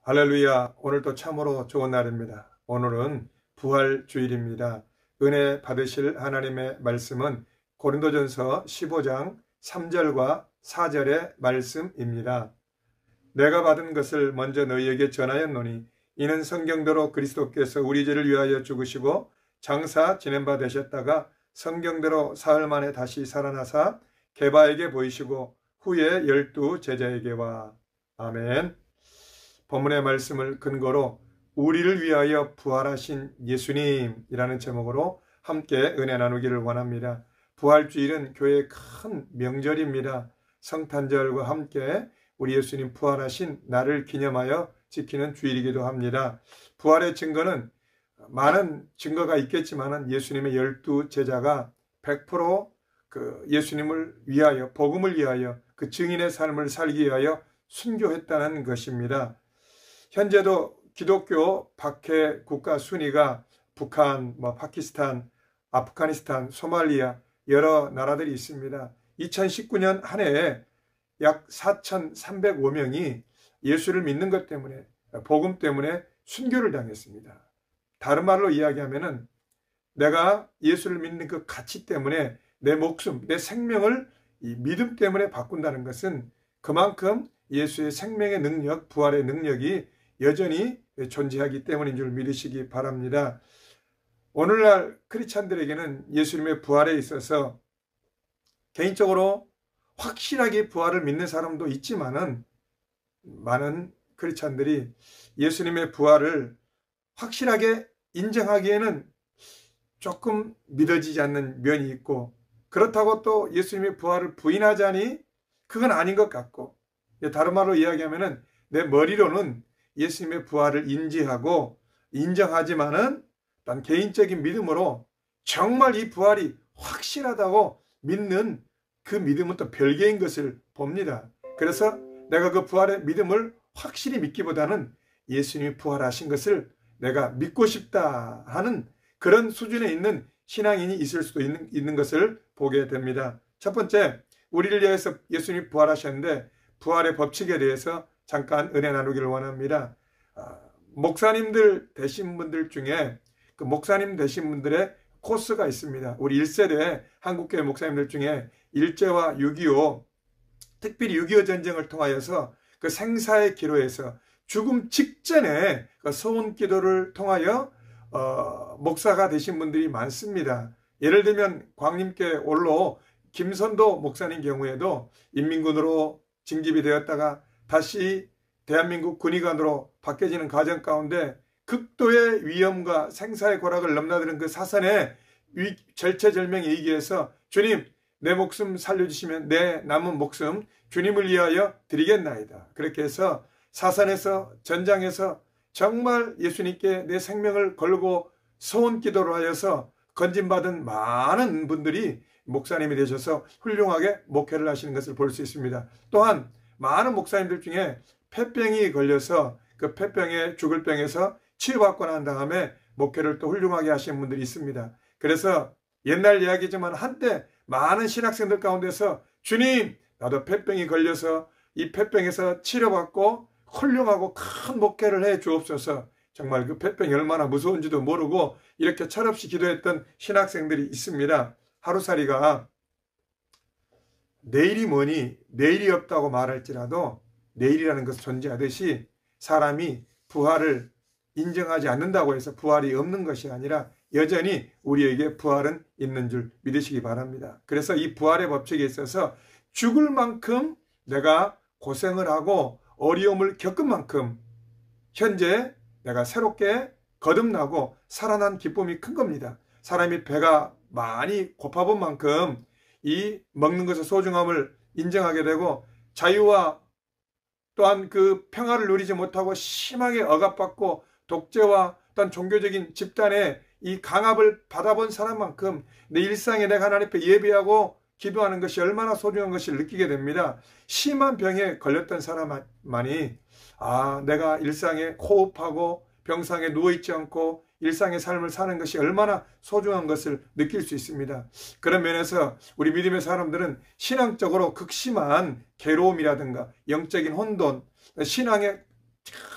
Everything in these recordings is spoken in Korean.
할렐루야. 오늘도 참으로 좋은 날입니다. 오늘은 부활주일입니다. 은혜 받으실 하나님의 말씀은 고린도전서 15장 3절과 4절의 말씀입니다. 내가 받은 것을 먼저 너희에게 전하였노니 이는 성경대로 그리스도께서 우리 죄를 위하여 죽으시고 장사 지낸 바 되셨다가 성경대로 사흘 만에 다시 살아나사 게바에게 보이시고 후에 12 제자에게와. 아멘. 본문의 말씀을 근거로 우리를 위하여 부활하신 예수님이라는 제목으로 함께 은혜 나누기를 원합니다. 부활주일은 교회의 큰 명절입니다. 성탄절과 함께 우리 예수님 부활하신 날을 기념하여 지키는 주일이기도 합니다. 부활의 증거는 많은 증거가 있겠지만 예수님의 12 제자가 100% 예수님을 위하여, 복음을 위하여, 그 증인의 삶을 살기 위하여 순교했다는 것입니다. 현재도 기독교 박해 국가 순위가 북한, 파키스탄, 아프가니스탄, 소말리아 여러 나라들이 있습니다. 2019년 한 해에 약 4,305명이 예수를 믿는 것 때문에, 복음 때문에 순교를 당했습니다. 다른 말로 이야기하면은 내가 예수를 믿는 그 가치 때문에 내 목숨, 내 생명을 이 믿음 때문에 바꾼다는 것은 그만큼 예수의 생명의 능력, 부활의 능력이 여전히 존재하기 때문인 줄 믿으시기 바랍니다. 오늘날 크리스찬들에게는 예수님의 부활에 있어서 개인적으로 확실하게 부활을 믿는 사람도 있지만은 많은 크리스찬들이 예수님의 부활을 확실하게 인정하기에는 조금 믿어지지 않는 면이 있고, 그렇다고 또 예수님의 부활을 부인하자니 그건 아닌 것 같고, 다른 말로 이야기하면은 내 머리로는 예수님의 부활을 인지하고 인정하지만은 난 개인적인 믿음으로 정말 이 부활이 확실하다고 믿는 그 믿음은 또 별개인 것을 봅니다. 그래서 내가 그 부활의 믿음을 확실히 믿기보다는 예수님이 부활하신 것을 내가 믿고 싶다 하는 그런 수준에 있는 신앙인이 있을 수도 있는 것을 보게 됩니다. 첫 번째, 우리를 위해서 예수님이 부활하셨는데 부활의 법칙에 대해서 잠깐 은혜 나누기를 원합니다. 목사님들 되신 분들 중에 그 목사님 되신 분들의 코스가 있습니다. 우리 1세대 한국교회 목사님들 중에 일제와 6.25, 특별히 6.25 전쟁을 통하여서 그 생사의 기로에서 죽음 직전에 그 소원 기도를 통하여 목사가 되신 분들이 많습니다. 예를 들면 광림교회 올로 김선도 목사님 경우에도 인민군으로 징집이 되었다가 다시 대한민국 군의관으로 바뀌어지는 과정 가운데 극도의 위험과 생사의 고락을 넘나드는 그 사선의 절체절명의 위기에서 주님, 내 목숨 살려주시면 내 남은 목숨 주님을 위하여 드리겠나이다. 그렇게 해서 사선에서, 전장에서 정말 예수님께 내 생명을 걸고 소원 기도를 하여서 건진받은 많은 분들이 목사님이 되셔서 훌륭하게 목회를 하시는 것을 볼 수 있습니다. 또한 많은 목사님들 중에 폐병이 걸려서 그 폐병에 죽을 병에서 치유받고 난 다음에 목회를 또 훌륭하게 하시는 분들이 있습니다. 그래서 옛날 이야기지만 한때 많은 신학생들 가운데서 주님, 나도 폐병이 걸려서 이 폐병에서 치료받고 훌륭하고 큰 목회를 해 주옵소서. 정말 그 폐병이 얼마나 무서운지도 모르고 이렇게 철없이 기도했던 신학생들이 있습니다. 하루살이가 내일이 뭐니, 내일이 없다고 말할지라도 내일이라는 것은 존재하듯이 사람이 부활을 인정하지 않는다고 해서 부활이 없는 것이 아니라 여전히 우리에게 부활은 있는 줄 믿으시기 바랍니다. 그래서 이 부활의 법칙에 있어서 죽을 만큼 내가 고생을 하고 어려움을 겪은 만큼 현재 내가 새롭게 거듭나고 살아난 기쁨이 큰 겁니다. 사람이 배가 많이 고파본 만큼 이 먹는 것의 소중함을 인정하게 되고 자유와 또한 그 평화를 누리지 못하고 심하게 억압받고 독재와 또한 종교적인 집단의 이 강압을 받아본 사람만큼 내 일상에 내가 하나님 앞에 예배하고 기도하는 것이 얼마나 소중한 것을 느끼게 됩니다. 심한 병에 걸렸던 사람만이 내가 일상에 호흡하고 병상에 누워있지 않고 일상의 삶을 사는 것이 얼마나 소중한 것을 느낄 수 있습니다. 그런 면에서 우리 믿음의 사람들은 신앙적으로 극심한 괴로움이라든가 영적인 혼돈, 신앙의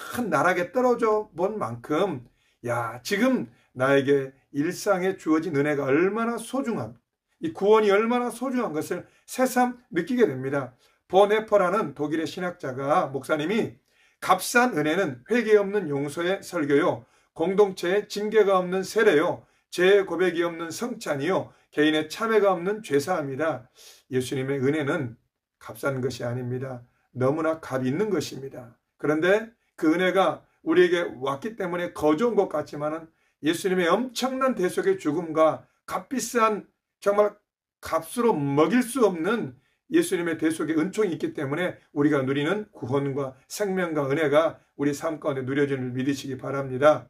큰 나락에 떨어져 본 만큼 야, 지금 나에게 일상에 주어진 은혜가 얼마나 소중한, 이 구원이 얼마나 소중한 것을 새삼 느끼게 됩니다. 보네퍼라는 독일의 신학자가, 목사님이 값싼 은혜는 회개 없는 용서의 설교요, 공동체의 징계가 없는 세례요, 죄의 고백이 없는 성찬이요, 개인의 참회가 없는 죄사함이다. 예수님의 은혜는 값싼 것이 아닙니다. 너무나 값 있는 것입니다. 그런데 그 은혜가 우리에게 왔기 때문에 거저온 것 같지만은 예수님의 엄청난 대속의 죽음과 값비싼, 정말 값으로 먹일 수 없는 예수님의 대속의 은총이 있기 때문에 우리가 누리는 구원과 생명과 은혜가 우리 삶 가운데 누려지는 줄 믿으시기 바랍니다.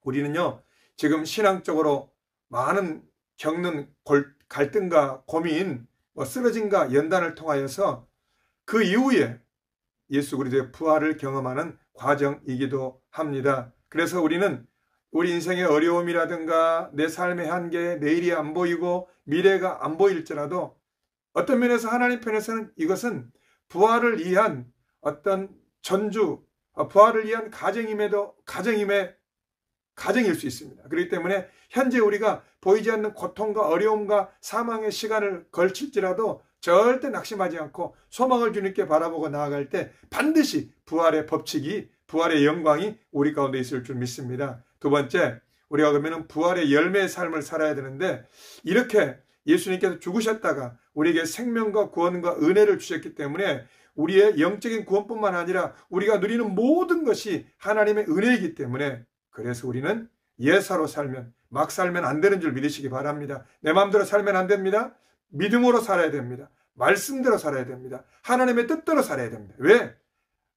우리는요, 지금 신앙적으로 많은 겪는 갈등과 고민, 쓰러짐과 연단을 통하여서 그 이후에 예수 그리스도의 부활을 경험하는 과정이기도 합니다. 그래서 우리는 우리 인생의 어려움이라든가 내 삶의 한계, 내일이 안 보이고 미래가 안 보일지라도 어떤 면에서 하나님 편에서는 이것은 부활을 위한 어떤 전주, 부활을 위한 가정일 수 있습니다. 그렇기 때문에 현재 우리가 보이지 않는 고통과 어려움과 사망의 시간을 걸칠지라도 절대 낙심하지 않고 소망을 주님께 바라보고 나아갈 때 반드시 부활의 법칙이, 부활의 영광이 우리 가운데 있을 줄 믿습니다. 두 번째, 우리가 그러면 부활의 열매의 삶을 살아야 되는데, 이렇게 예수님께서 죽으셨다가 우리에게 생명과 구원과 은혜를 주셨기 때문에 우리의 영적인 구원뿐만 아니라 우리가 누리는 모든 것이 하나님의 은혜이기 때문에, 그래서 우리는 예사로 살면, 막 살면 안 되는 줄 믿으시기 바랍니다. 내 마음대로 살면 안 됩니다. 믿음으로 살아야 됩니다. 말씀대로 살아야 됩니다. 하나님의 뜻대로 살아야 됩니다. 왜?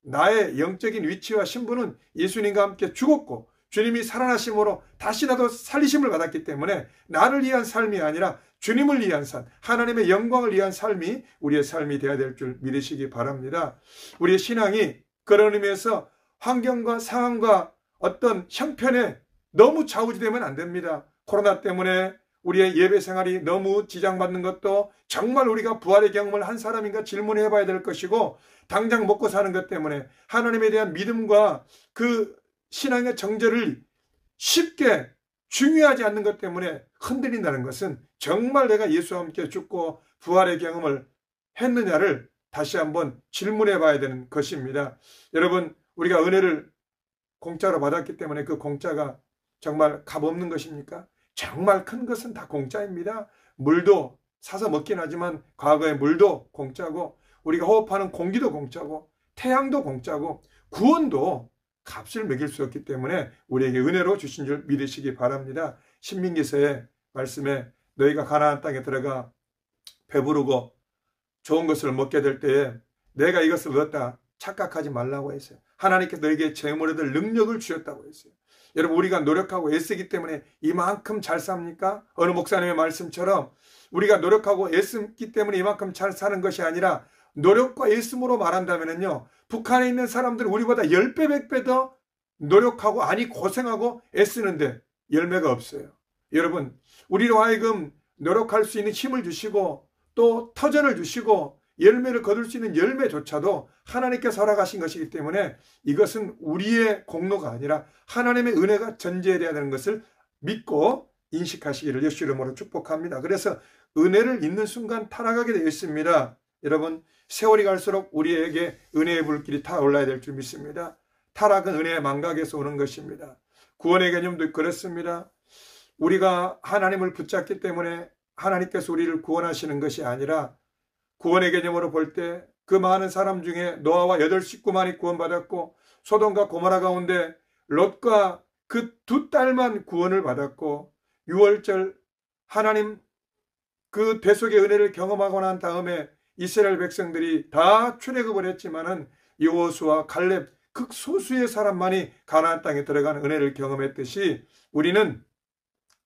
나의 영적인 위치와 신분은 예수님과 함께 죽었고 주님이 살아나심으로 다시 나도 살리심을 받았기 때문에 나를 위한 삶이 아니라 주님을 위한 삶, 하나님의 영광을 위한 삶이 우리의 삶이 되어야 될 줄 믿으시기 바랍니다. 우리의 신앙이 그런 의미에서 환경과 상황과 어떤 형편에 너무 좌우지되면 안 됩니다. 코로나 때문에 우리의 예배 생활이 너무 지장받는 것도 정말 우리가 부활의 경험을 한 사람인가 질문해 봐야 될 것이고, 당장 먹고 사는 것 때문에 하나님에 대한 믿음과 그 신앙의 정절을 쉽게 중요하지 않는 것 때문에 흔들린다는 것은 정말 내가 예수와 함께 죽고 부활의 경험을 했느냐를 다시 한번 질문해 봐야 되는 것입니다. 여러분, 우리가 은혜를 공짜로 받았기 때문에 그 공짜가 정말 값없는 것입니까? 정말 큰 것은 다 공짜입니다. 물도 사서 먹긴 하지만 과거의 물도 공짜고, 우리가 호흡하는 공기도 공짜고, 태양도 공짜고, 구원도 값을 매길 수 없기 때문에 우리에게 은혜로 주신 줄 믿으시기 바랍니다. 신민기서의 말씀에 너희가 가나안 땅에 들어가 배부르고 좋은 것을 먹게 될 때에 내가 이것을 얻었다 착각하지 말라고 했어요. 하나님께 너에게 재물 얻을 능력을 주셨다고 했어요. 여러분, 우리가 노력하고 애쓰기 때문에 이만큼 잘 삽니까? 어느 목사님의 말씀처럼 우리가 노력하고 애쓰기 때문에 이만큼 잘 사는 것이 아니라, 노력과 애씀으로 말한다면요, 북한에 있는 사람들은 우리보다 10배, 100배 더 노력하고, 아니 고생하고 애쓰는데 열매가 없어요. 여러분, 우리로 하여금 노력할 수 있는 힘을 주시고 또 터전을 주시고 열매를 거둘 수 있는 열매조차도 하나님께서 허락하신 것이기 때문에 이것은 우리의 공로가 아니라 하나님의 은혜가 전제되어야 되는 것을 믿고 인식하시기를 예수 이름으로 축복합니다. 그래서 은혜를 잊는 순간 타락하게 되어 있습니다. 여러분, 세월이 갈수록 우리에게 은혜의 불길이 타올라야 될 줄 믿습니다. 타락은 은혜의 망각에서 오는 것입니다. 구원의 개념도 그렇습니다. 우리가 하나님을 붙잡기 때문에 하나님께서 우리를 구원하시는 것이 아니라, 구원의 개념으로 볼 때 그 많은 사람 중에 노아와 8 식구만이 구원받았고, 소돔과 고모라 가운데 롯과 그 2딸만 구원을 받았고, 6월절 하나님 그 대속의 은혜를 경험하고 난 다음에 이스라엘 백성들이 다 출애굽을 했지만은 여호수아, 갈렙 극소수의 사람만이 가나안 땅에 들어가는 은혜를 경험했듯이, 우리는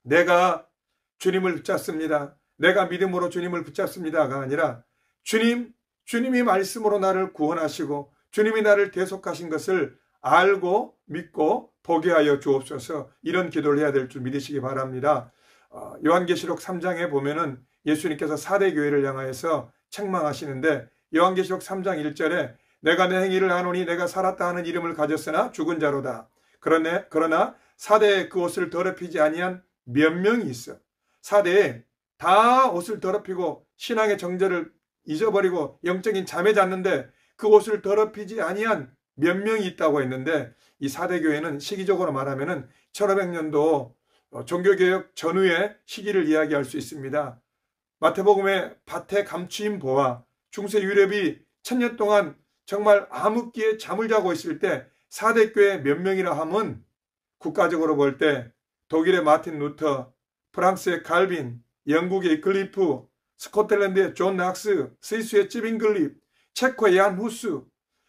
내가 주님을 붙잡습니다, 내가 믿음으로 주님을 붙잡습니다가 아니라 주님이 말씀으로 나를 구원하시고 주님이 나를 대속하신 것을 알고 믿고 보게 하여 주옵소서, 이런 기도를 해야 될 줄 믿으시기 바랍니다. 요한계시록 3장에 보면은 예수님께서 4대 교회를 향하여서 책망하시는데, 요한계시록 3장 1절에 내가 내 행위를 하노니 내가 살았다 하는 이름을 가졌으나 죽은 자로다. 그러나 사대에 그 옷을 더럽히지 아니한 몇 명이 있어. 사대에 다 옷을 더럽히고 신앙의 정절을 잊어버리고 영적인 잠에 잤는데 그 옷을 더럽히지 아니한 몇 명이 있다고 했는데, 이 사대교회는 시기적으로 말하면은 1500년도 종교개혁 전후의 시기를 이야기할 수 있습니다. 마태복음의 밭에 감추인 보화, 중세 유럽이 1000년 동안 정말 암흑기에 잠을 자고 있을 때 사대교회 몇 명이라 하면, 국가적으로 볼 때 독일의 마틴 루터, 프랑스의 칼빈, 영국의 글리프, 스코틀랜드의 존 낙스, 스위스의 찌빙글립, 체코의 얀 후스,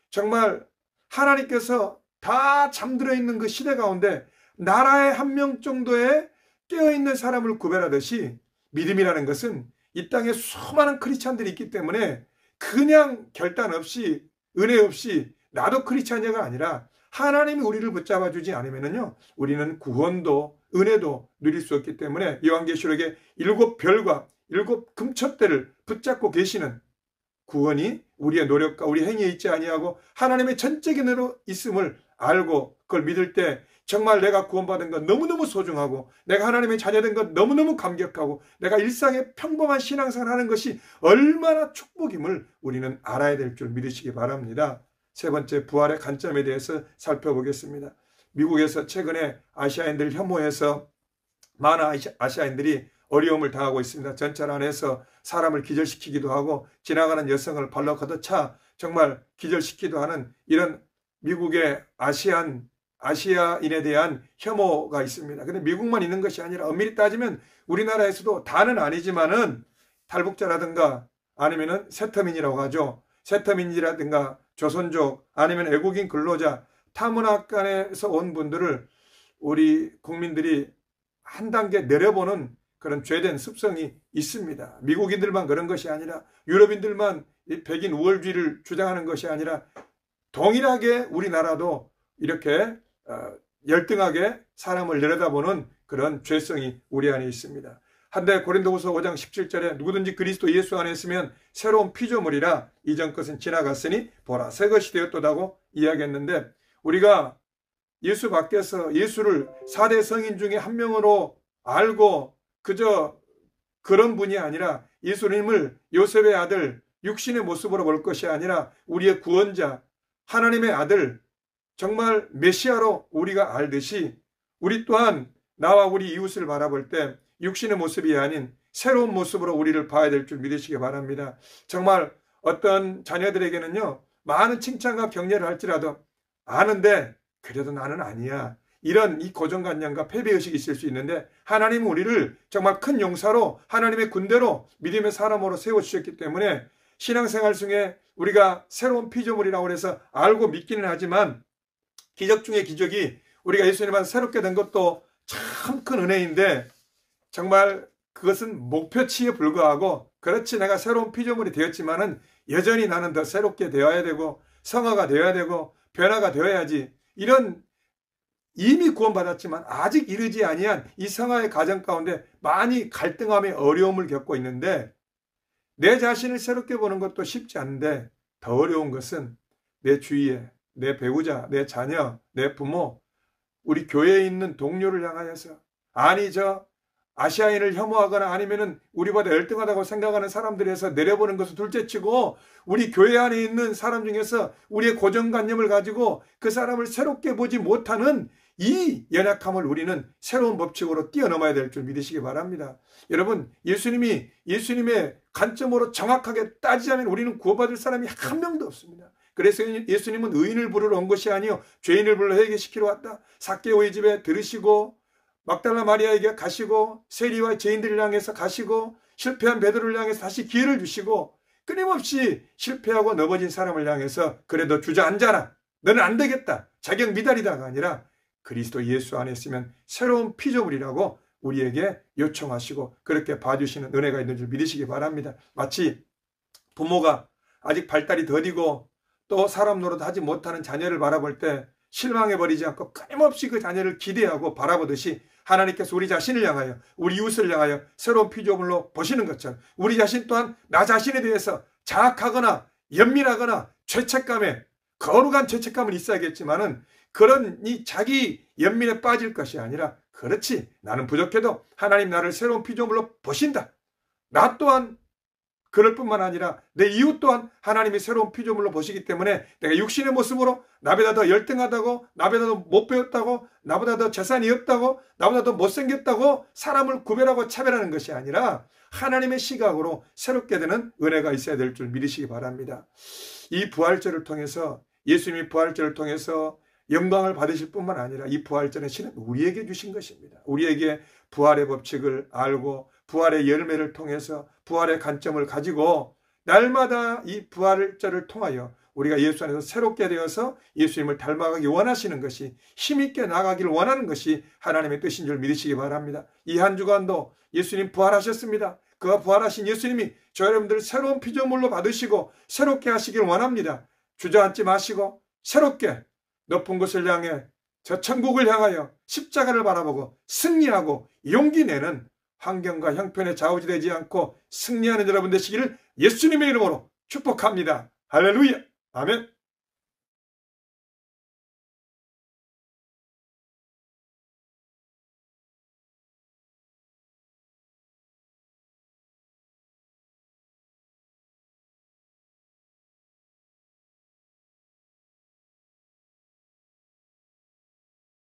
정말 하나님께서 다 잠들어 있는 그 시대 가운데 나라에 한 명 정도의 깨어있는 사람을 구별하듯이, 믿음이라는 것은 이 땅에 수많은 크리스찬들이 있기 때문에 그냥 결단 없이 은혜 없이 나도 크리스찬이가 아니라 하나님이 우리를 붙잡아 주지 않으면요, 우리는 구원도 은혜도 누릴 수 없기 때문에 요한계시록의 7별과 7금첩대를 붙잡고 계시는 구원이 우리의 노력과 우리 행위에 있지 아니하고 하나님의 전적인 은혜로 있음을 알고 그걸 믿을 때 정말 내가 구원받은 것 너무너무 소중하고, 내가 하나님의 자녀된 것 너무너무 감격하고, 내가 일상의 평범한 신앙생활을 하는 것이 얼마나 축복임을 우리는 알아야 될 줄 믿으시기 바랍니다. 세 번째, 부활의 관점에 대해서 살펴보겠습니다. 미국에서 최근에 아시아인들 혐오해서 많은 아시아인들이 어려움을 당하고 있습니다. 전철 안에서 사람을 기절시키기도 하고 지나가는 여성을 발로 걷어차 정말 기절시키기도 하는 이런 미국의 아시아인에 대한 혐오가 있습니다. 근데 미국만 있는 것이 아니라 엄밀히 따지면 우리나라에서도 다는 아니지만은 탈북자라든가 아니면은 세터민이라고 하죠. 세터민이라든가 조선족 아니면 외국인 근로자, 타문화간에서 온 분들을 우리 국민들이 한 단계 내려보는 그런 죄된 습성이 있습니다. 미국인들만 그런 것이 아니라 유럽인들만 백인 우월주의를 주장하는 것이 아니라 동일하게 우리나라도 이렇게 열등하게 사람을 내려다보는 그런 죄성이 우리 안에 있습니다. 한데 고린도후서 5장 17절에 누구든지 그리스도 예수 안에 있으면 새로운 피조물이라 이전 것은 지나갔으니 보라 새 것이 되었도다고 이야기했는데, 우리가 예수 밖에서 예수를 4대 성인 중에 한 명으로 알고 그저 그런 분이 아니라 예수님을 요셉의 아들 육신의 모습으로 볼 것이 아니라 우리의 구원자 하나님의 아들 정말 메시아로 우리가 알듯이, 우리 또한 나와 우리 이웃을 바라볼 때 육신의 모습이 아닌 새로운 모습으로 우리를 봐야 될 줄 믿으시기 바랍니다. 정말 어떤 자녀들에게는요, 많은 칭찬과 격려를 할지라도 아는데 그래도 나는 아니야, 이런 이 고정관념과 패배의식이 있을 수 있는데, 하나님은 우리를 정말 큰 용사로 하나님의 군대로 믿음의 사람으로 세워주셨기 때문에 신앙생활 중에 우리가 새로운 피조물이라고 해서 알고 믿기는 하지만 기적 중에 기적이 우리가 예수님만 새롭게 된 것도 참 큰 은혜인데, 정말 그것은 목표치에 불과하고, 그렇지 내가 새로운 피조물이 되었지만은 여전히 나는 더 새롭게 되어야 되고 성화가 되어야 되고 변화가 되어야지, 이런 이미 구원받았지만 아직 이르지 아니한 이 성화의 과정 가운데 많이 갈등함의 어려움을 겪고 있는데, 내 자신을 새롭게 보는 것도 쉽지 않은데 더 어려운 것은 내 주위에 내 배우자, 내 자녀, 내 부모, 우리 교회에 있는 동료를 향하여서, 아니 저 아시아인을 혐오하거나 아니면은 우리보다 열등하다고 생각하는 사람들에서 내려보는 것은 둘째치고, 우리 교회 안에 있는 사람 중에서 우리의 고정관념을 가지고 그 사람을 새롭게 보지 못하는 이 연약함을 우리는 새로운 법칙으로 뛰어넘어야 될 줄 믿으시기 바랍니다. 여러분, 예수님의 관점으로 정확하게 따지자면 우리는 구원받을 사람이 한 명도 없습니다. 그래서 예수님은 의인을 부르러 온 것이 아니요 죄인을 불러 회개시키러 왔다. 삭개오의 집에 들으시고 막달라 마리아에게 가시고 세리와 죄인들을 향해서 가시고 실패한 베드로를 향해서 다시 기회를 주시고 끊임없이 실패하고 넘어진 사람을 향해서 그래 너 주저앉아라, 너는 안 되겠다, 자격 미달이다가 아니라 그리스도 예수 안에 있으면 새로운 피조물이라고 우리에게 요청하시고 그렇게 봐주시는 은혜가 있는 줄 믿으시기 바랍니다. 마치 부모가 아직 발달이 더디고 또 사람 노릇하지 못하는 자녀를 바라볼 때 실망해버리지 않고 끊임없이 그 자녀를 기대하고 바라보듯이 하나님께서 우리 자신을 향하여 우리 이웃을 향하여 새로운 피조물로 보시는 것처럼 우리 자신 또한 나 자신에 대해서 자학하거나 연민하거나 죄책감에, 거룩한 죄책감은 있어야겠지만은 그런 이 자기 연민에 빠질 것이 아니라, 그렇지, 나는 부족해도 하나님 나를 새로운 피조물로 보신다. 나 또한 그럴 뿐만 아니라 내 이웃 또한 하나님이 새로운 피조물로 보시기 때문에 내가 육신의 모습으로 나보다 더 열등하다고, 나보다 더 못 배웠다고, 나보다 더 재산이 없다고, 나보다 더 못생겼다고 사람을 구별하고 차별하는 것이 아니라 하나님의 시각으로 새롭게 되는 은혜가 있어야 될 줄 믿으시기 바랍니다. 이 부활절을 통해서, 예수님이 부활절을 통해서 영광을 받으실 뿐만 아니라 이 부활절은 실은 우리에게 주신 것입니다. 우리에게 부활의 법칙을 알고 부활의 열매를 통해서 부활의 관점을 가지고 날마다 이 부활절을 통하여 우리가 예수 안에서 새롭게 되어서 예수님을 닮아가기 원하시는 것이, 힘있게 나가기를 원하는 것이 하나님의 뜻인 줄 믿으시기 바랍니다. 이 한 주간도 예수님 부활하셨습니다. 그가 부활하신 예수님이 저 여러분들을 새로운 피조물로 받으시고 새롭게 하시길 원합니다. 주저앉지 마시고 새롭게 높은 곳을 향해 저 천국을 향하여 십자가를 바라보고 승리하고 용기 내는 환경과 형편에 좌우지되지 않고 승리하는 여러분 되시기를 예수님의 이름으로 축복합니다. 할렐루야. 아멘.